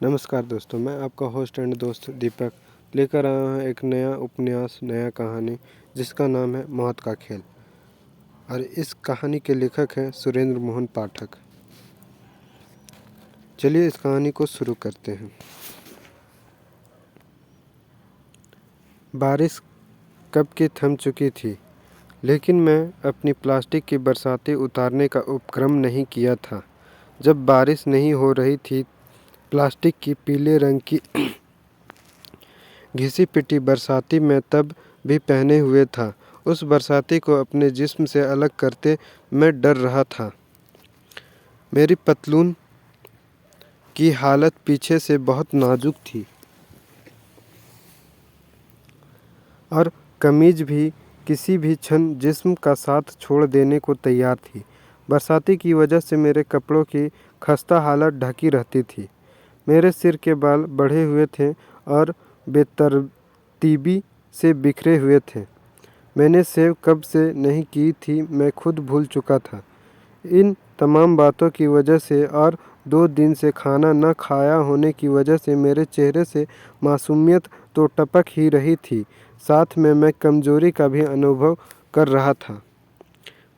नमस्कार दोस्तों, मैं आपका होस्ट एंड दोस्त दीपक लेकर आया हूँ एक नया उपन्यास, नया कहानी जिसका नाम है मौत का खेल। और इस कहानी के लेखक हैं सुरेंद्र मोहन पाठक। चलिए इस कहानी को शुरू करते हैं। बारिश कब की थम चुकी थी, लेकिन मैं अपनी प्लास्टिक की बरसाती उतारने का उपक्रम नहीं किया था। जब बारिश नहीं हो रही थी, प्लास्टिक की पीले रंग की घिसी पिटी बरसाती मैं तब भी पहने हुए था। उस बरसाती को अपने जिस्म से अलग करते मैं डर रहा था। मेरी पतलून की हालत पीछे से बहुत नाजुक थी और कमीज भी किसी भी क्षण जिस्म का साथ छोड़ देने को तैयार थी। बरसाती की वजह से मेरे कपड़ों की खस्ता हालत ढकी रहती थी। मेरे सिर के बाल बढ़े हुए थे और बेतरतीबी से बिखरे हुए थे। मैंने सेव कब से नहीं की थी, मैं खुद भूल चुका था। इन तमाम बातों की वजह से और 2 दिन से खाना न खाया होने की वजह से मेरे चेहरे से मासूमियत तो टपक ही रही थी, साथ में मैं कमज़ोरी का भी अनुभव कर रहा था।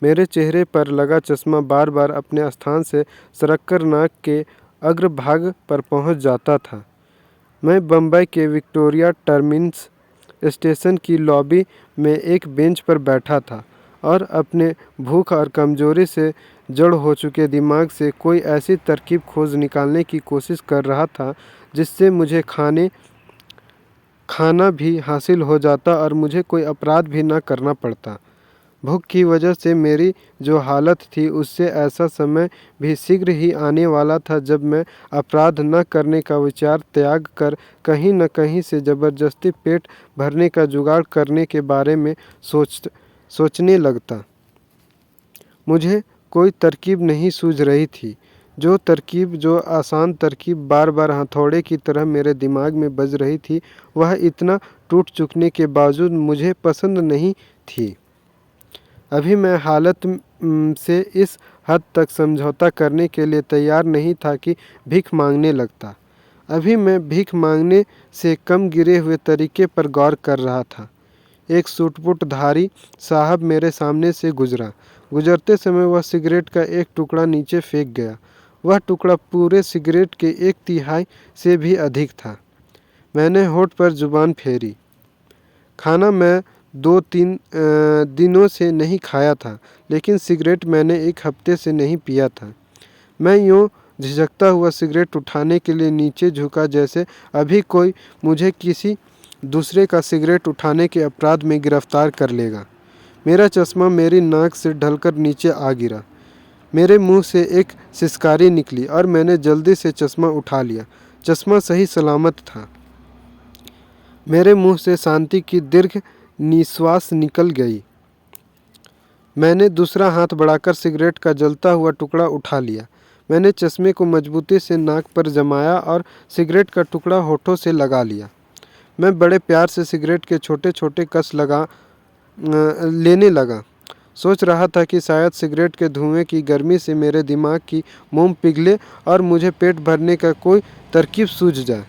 मेरे चेहरे पर लगा चश्मा बार बार अपने स्थान से सरककर नाक के अग्रभाग पर पहुंच जाता था। मैं बम्बई के विक्टोरिया टर्मिनस स्टेशन की लॉबी में एक बेंच पर बैठा था और अपने भूख और कमजोरी से जड़ हो चुके दिमाग से कोई ऐसी तरकीब खोज निकालने की कोशिश कर रहा था जिससे मुझे खाना भी हासिल हो जाता और मुझे कोई अपराध भी न करना पड़ता। भूख की वजह से मेरी जो हालत थी, उससे ऐसा समय भी शीघ्र ही आने वाला था जब मैं अपराध न करने का विचार त्याग कर कहीं न कहीं से ज़बरदस्ती पेट भरने का जुगाड़ करने के बारे में सोचने लगता। मुझे कोई तरकीब नहीं सूझ रही थी। जो आसान तरकीब बार बार हथौड़े की तरह मेरे दिमाग में बज रही थी, वह इतना टूट चुकने के बावजूद मुझे पसंद नहीं थी। अभी मैं हालत से इस हद तक समझौता करने के लिए तैयार नहीं था कि भीख मांगने लगता। अभी मैं भीख मांगने से कम गिरे हुए तरीके पर गौर कर रहा था। एक सूट-बूट-धारी साहब मेरे सामने से गुजरा। गुजरते समय वह सिगरेट का एक टुकड़ा नीचे फेंक गया। वह टुकड़ा पूरे सिगरेट के 1/3 से भी अधिक था। मैंने होठ पर जुबान फेरी। खाना मैं 2-3 दिनों से नहीं खाया था, लेकिन सिगरेट मैंने 1 हफ्ते से नहीं पिया था। मैं यूँ झिझकता हुआ सिगरेट उठाने के लिए नीचे झुका जैसे अभी कोई मुझे किसी दूसरे का सिगरेट उठाने के अपराध में गिरफ्तार कर लेगा। मेरा चश्मा मेरी नाक से ढलकर नीचे आ गिरा। मेरे मुंह से एक सिसकारी निकली और मैंने जल्दी से चश्मा उठा लिया। चश्मा सही सलामत था। मेरे मुंह से शांति की दीर्घ निश्वास निकल गई। मैंने दूसरा हाथ बढ़ाकर सिगरेट का जलता हुआ टुकड़ा उठा लिया। मैंने चश्मे को मजबूती से नाक पर जमाया और सिगरेट का टुकड़ा होठों से लगा लिया। मैं बड़े प्यार से सिगरेट के छोटे छोटे कस लेने लगा। सोच रहा था कि शायद सिगरेट के धुएं की गर्मी से मेरे दिमाग की मोम पिघले और मुझे पेट भरने का कोई तरकीब सूझ जाए।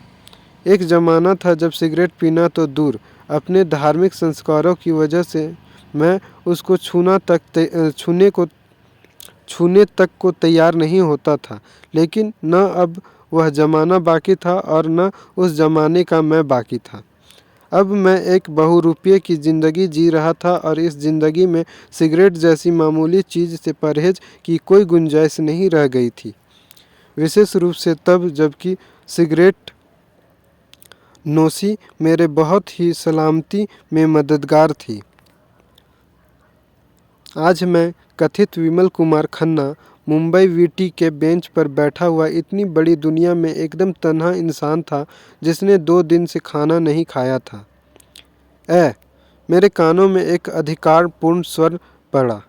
एक ज़माना था जब सिगरेट पीना तो दूर, अपने धार्मिक संस्कारों की वजह से मैं उसको छूने तक को तैयार नहीं होता था। लेकिन न अब वह ज़माना बाकी था और न उस ज़माने का मैं बाकी था। अब मैं एक बहुरूपिये की ज़िंदगी जी रहा था और इस ज़िंदगी में सिगरेट जैसी मामूली चीज़ से परहेज की कोई गुंजाइश नहीं रह गई थी। विशेष रूप से तब जबकि सिगरेट नोशी मेरे बहुत ही सलामती में मददगार थी। आज मैं कथित विमल कुमार खन्ना मुंबई वीटी के बेंच पर बैठा हुआ इतनी बड़ी दुनिया में एकदम तन्हा इंसान था जिसने 2 दिन से खाना नहीं खाया था। मेरे कानों में एक अधिकारपूर्ण स्वर पड़ा।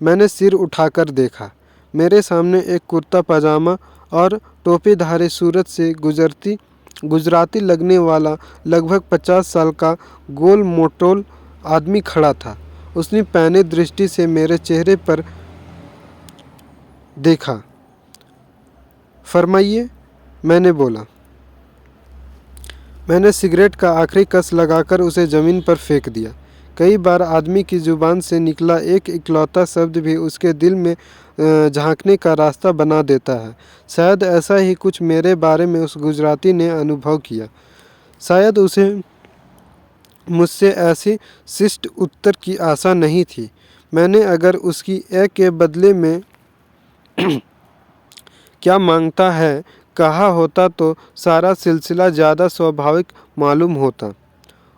मैंने सिर उठाकर देखा। मेरे सामने एक कुर्ता पजामा और टोपीधारी सूरत से गुजराती लगने वाला लगभग 50 साल का गोल मोटोल आदमी खड़ा था। उसने पैने दृष्टि से मेरे चेहरे पर देखा। फरमाइए, मैंने बोला। मैंने सिगरेट का आखिरी कस लगाकर उसे ज़मीन पर फेंक दिया। कई बार आदमी की ज़ुबान से निकला एक इकलौता शब्द भी उसके दिल में झांकने का रास्ता बना देता है। शायद ऐसा ही कुछ मेरे बारे में उस गुजराती ने अनुभव किया। शायद उसे मुझसे ऐसी शिष्ट उत्तर की आशा नहीं थी। मैंने अगर उसकी ए के बदले में क्या मांगता है कहा होता तो सारा सिलसिला ज़्यादा स्वाभाविक मालूम होता।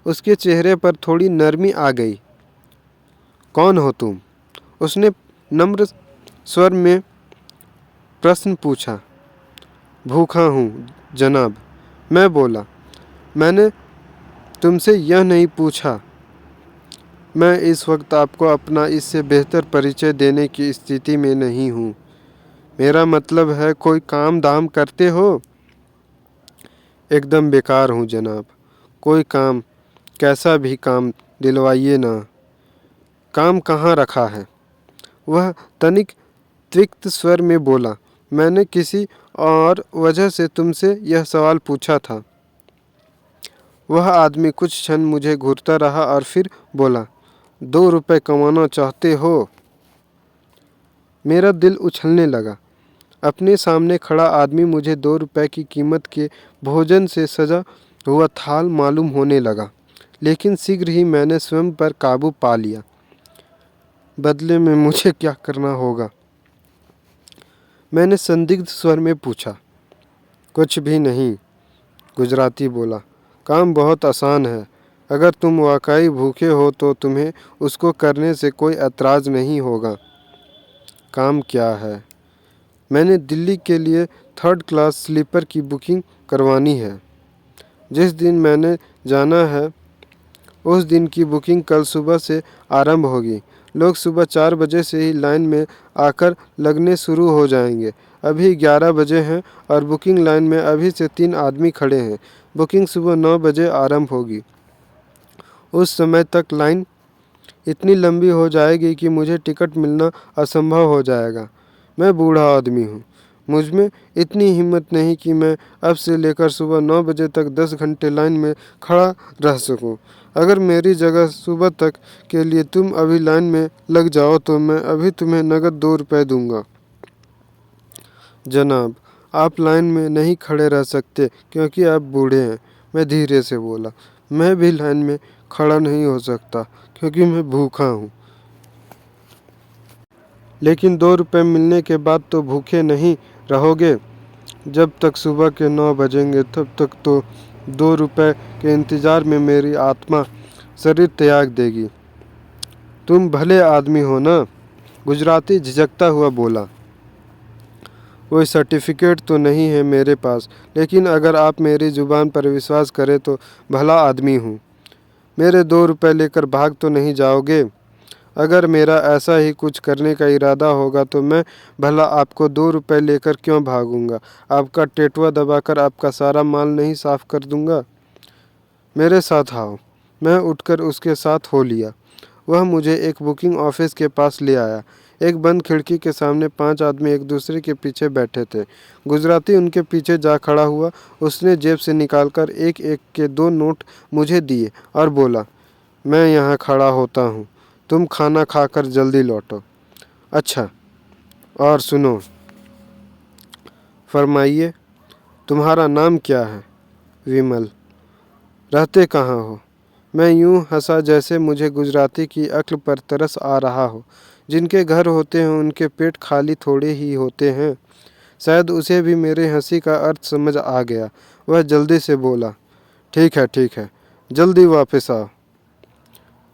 उसके चेहरे पर थोड़ी नरमी आ गई। कौन हो तुम? उसने नम्र स्वर में प्रश्न पूछा। भूखा हूँ जनाब, मैं बोला। मैंने तुमसे यह नहीं पूछा। मैं इस वक्त आपको अपना इससे बेहतर परिचय देने की स्थिति में नहीं हूँ। मेरा मतलब है कोई काम दाम करते हो? एकदम बेकार हूँ जनाब। कोई काम, कैसा भी काम दिलवाइए ना। काम कहाँ रखा है? वह तनिक त्रिक्त स्वर में बोला। मैंने किसी और वजह से तुमसे यह सवाल पूछा था। वह आदमी कुछ क्षण मुझे घूरता रहा और फिर बोला, 2 रुपए कमाना चाहते हो? मेरा दिल उछलने लगा। अपने सामने खड़ा आदमी मुझे 2 रुपए की कीमत के भोजन से सजा हुआ थाल मालूम होने लगा। लेकिन शीघ्र ही मैंने स्वयं पर काबू पा लिया। बदले में मुझे क्या करना होगा? मैंने संदिग्ध स्वर में पूछा। कुछ भी नहीं, गुजराती बोला। काम बहुत आसान है। अगर तुम वाकई भूखे हो तो तुम्हें उसको करने से कोई ऐतराज़ नहीं होगा। काम क्या है? मैंने दिल्ली के लिए 3rd क्लास स्लीपर की बुकिंग करवानी है। जिस दिन मैंने जाना है उस दिन की बुकिंग कल सुबह से आरंभ होगी। लोग सुबह 4 बजे से ही लाइन में आकर लगने शुरू हो जाएंगे। अभी 11 बजे हैं और बुकिंग लाइन में अभी से 3 आदमी खड़े हैं। बुकिंग सुबह 9 बजे आरंभ होगी। उस समय तक लाइन इतनी लंबी हो जाएगी कि मुझे टिकट मिलना असंभव हो जाएगा। मैं बूढ़ा आदमी हूँ। मुझ में इतनी हिम्मत नहीं कि मैं अब से लेकर सुबह 9 बजे तक 10 घंटे लाइन में खड़ा रह सकूं। अगर मेरी जगह सुबह तक के लिए तुम अभी लाइन में लग जाओ तो मैं अभी तुम्हें नगद 2 रुपए दूंगा। जनाब, आप लाइन में नहीं खड़े रह सकते क्योंकि आप बूढ़े हैं, मैं धीरे से बोला। मैं भी लाइन में खड़ा नहीं हो सकता क्योंकि मैं भूखा हूँ। लेकिन 2 रुपए मिलने के बाद तो भूखे नहीं रहोगे। जब तक सुबह के 9 बजेंगे तब तक तो 2 रुपए के इंतज़ार में मेरी आत्मा शरीर त्याग देगी। तुम भले आदमी हो ना? गुजराती झिझकता हुआ बोला। कोई सर्टिफिकेट तो नहीं है मेरे पास, लेकिन अगर आप मेरी ज़ुबान पर विश्वास करें तो भला आदमी हूँ। मेरे 2 रुपए लेकर भाग तो नहीं जाओगे? अगर मेरा ऐसा ही कुछ करने का इरादा होगा तो मैं भला आपको 2 रुपए लेकर क्यों भागूंगा? आपका टेटुआ दबाकर आपका सारा माल नहीं साफ कर दूंगा? मेरे साथ आओ। मैं उठकर उसके साथ हो लिया। वह मुझे एक बुकिंग ऑफिस के पास ले आया। एक बंद खिड़की के सामने 5 आदमी एक दूसरे के पीछे बैठे थे। गुजराती उनके पीछे जा खड़ा हुआ। उसने जेब से निकालकर एक एक के 2 नोट मुझे दिए और बोला, मैं यहाँ खड़ा होता हूँ। तुम खाना खाकर जल्दी लौटो। अच्छा, और सुनो। फरमाइए, तुम्हारा नाम क्या है? विमल। रहते कहाँ हो? मैं यूं हंसा जैसे मुझे गुजराती की अक्ल पर तरस आ रहा हो। जिनके घर होते हैं उनके पेट खाली थोड़े ही होते हैं। शायद उसे भी मेरे हंसी का अर्थ समझ आ गया। वह जल्दी से बोला, ठीक है, जल्दी वापस आओ।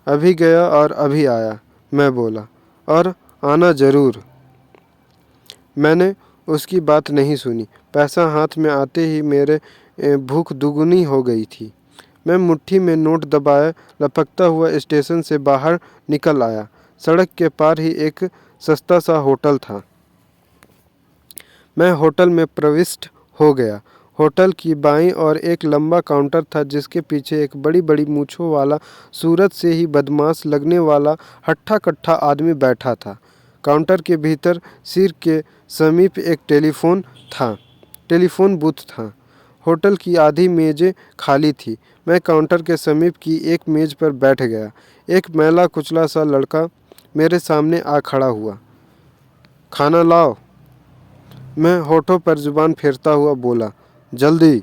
अभी गया और अभी आया, मैं बोला, और आना ज़रूर। मैंने उसकी बात नहीं सुनी। पैसा हाथ में आते ही मेरे भूख दुगुनी हो गई थी। मैं मुट्ठी में नोट दबाए लपकता हुआ स्टेशन से बाहर निकल आया। सड़क के पार ही एक सस्ता सा होटल था। मैं होटल में प्रविष्ट हो गया। होटल की बाईं ओर एक लंबा काउंटर था जिसके पीछे एक बड़ी बड़ी मूछों वाला, सूरत से ही बदमाश लगने वाला हट्ठा कट्ठा आदमी बैठा था। काउंटर के भीतर सिर के समीप एक टेलीफोन बूथ था। होटल की आधी मेज़ें खाली थी। मैं काउंटर के समीप की एक मेज़ पर बैठ गया। एक मैला कुचला सा लड़का मेरे सामने आ खड़ा हुआ। खाना लाओ। मैं होठों पर जुबान फेरता हुआ बोला, जल्दी।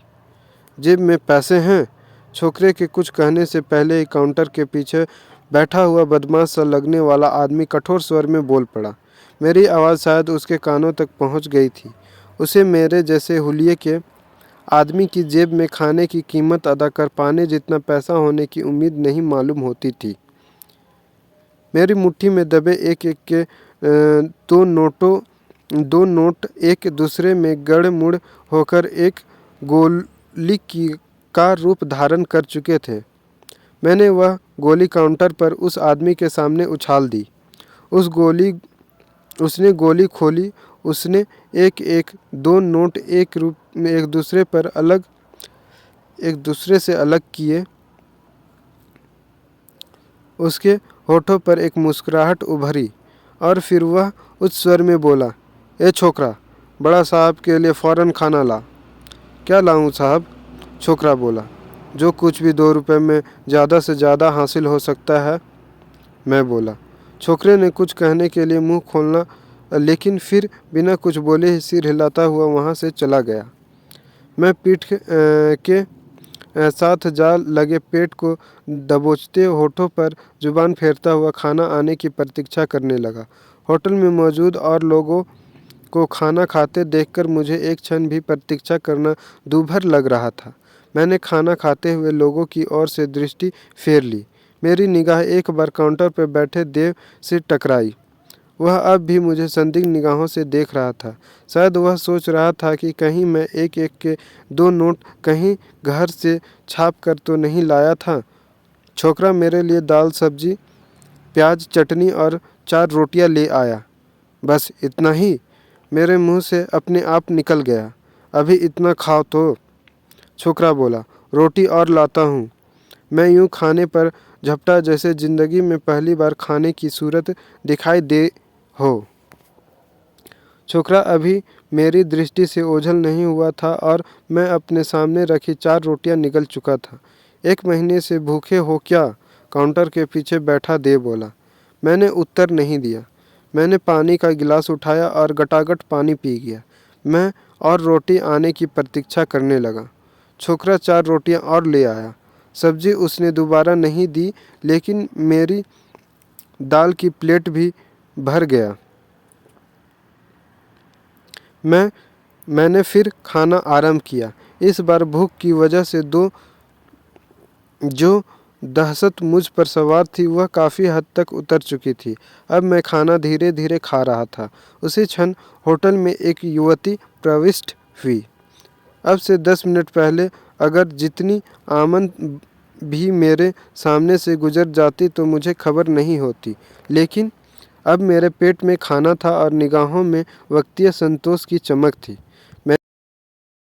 जेब में पैसे हैं? छोकरे के कुछ कहने से पहले ही काउंटर के पीछे बैठा हुआ बदमाश सा लगने वाला आदमी कठोर स्वर में बोल पड़ा। मेरी आवाज़ शायद उसके कानों तक पहुंच गई थी। उसे मेरे जैसे हुलिये के आदमी की जेब में खाने की कीमत अदा कर पाने जितना पैसा होने की उम्मीद नहीं मालूम होती थी। मेरी मुट्ठी में दबे एक एक के दो नोट एक दूसरे में गड़मुड़ होकर एक गोली का रूप धारण कर चुके थे। मैंने वह गोली काउंटर पर उस आदमी के सामने उछाल दी। उसने गोली खोली। उसने एक एक दो नोट एक दूसरे से अलग किए। उसके होठों पर एक मुस्कुराहट उभरी और फिर वह उस स्वर में बोला, ए छोकरा, बड़ा साहब के लिए फ़ौरन खाना ला। क्या लाऊं साहब? छोकरा बोला, जो कुछ भी 2 रुपए में ज़्यादा से ज़्यादा हासिल हो सकता है। मैं बोला। छोकरे ने कुछ कहने के लिए मुंह खोलना, लेकिन फिर बिना कुछ बोले ही सिर हिलाता हुआ वहाँ से चला गया। मैं पीठ के साथ जा लगे पेट को दबोचते होठों पर जुबान फेरता हुआ खाना आने की प्रतीक्षा करने लगा। होटल में मौजूद और लोगों को खाना खाते देखकर मुझे एक क्षण भी प्रतीक्षा करना दूभर लग रहा था। मैंने खाना खाते हुए लोगों की ओर से दृष्टि फेर ली। मेरी निगाह एक बार काउंटर पर बैठे देव से टकराई। वह अब भी मुझे संदिग्ध निगाहों से देख रहा था। शायद वह सोच रहा था कि कहीं मैं एक एक के 2 नोट कहीं घर से छाप कर तो नहीं लाया था। छोकरा मेरे लिए दाल सब्जी, प्याज, चटनी और 4 रोटियां ले आया। बस इतना ही मेरे मुंह से अपने आप निकल गया। अभी इतना खाओ तो। छोकरा बोला, रोटी और लाता हूँ। मैं यूं खाने पर झपटा जैसे जिंदगी में पहली बार खाने की सूरत दिखाई दे हो। छोकरा अभी मेरी दृष्टि से ओझल नहीं हुआ था और मैं अपने सामने रखी 4 रोटियां निगल चुका था। 1 महीने से भूखे हो क्या? काउंटर के पीछे बैठा देव बोला। मैंने उत्तर नहीं दिया। मैंने पानी का गिलास उठाया और गटागट पानी पी गया। मैं और रोटी आने की प्रतीक्षा करने लगा। छोकरा 4 रोटियां और ले आया। सब्जी उसने दोबारा नहीं दी, लेकिन मेरी दाल की प्लेट भी भर गया। मैंने फिर खाना आरंभ किया। इस बार भूख की वजह से जो दहशत मुझ पर सवार थी वह काफ़ी हद तक उतर चुकी थी। अब मैं खाना धीरे धीरे खा रहा था। उसी क्षण होटल में एक युवती प्रविष्ट हुई। अब से 10 मिनट पहले अगर जितनी आमन भी मेरे सामने से गुजर जाती तो मुझे खबर नहीं होती, लेकिन अब मेरे पेट में खाना था और निगाहों में वक्तीय संतोष की चमक थी।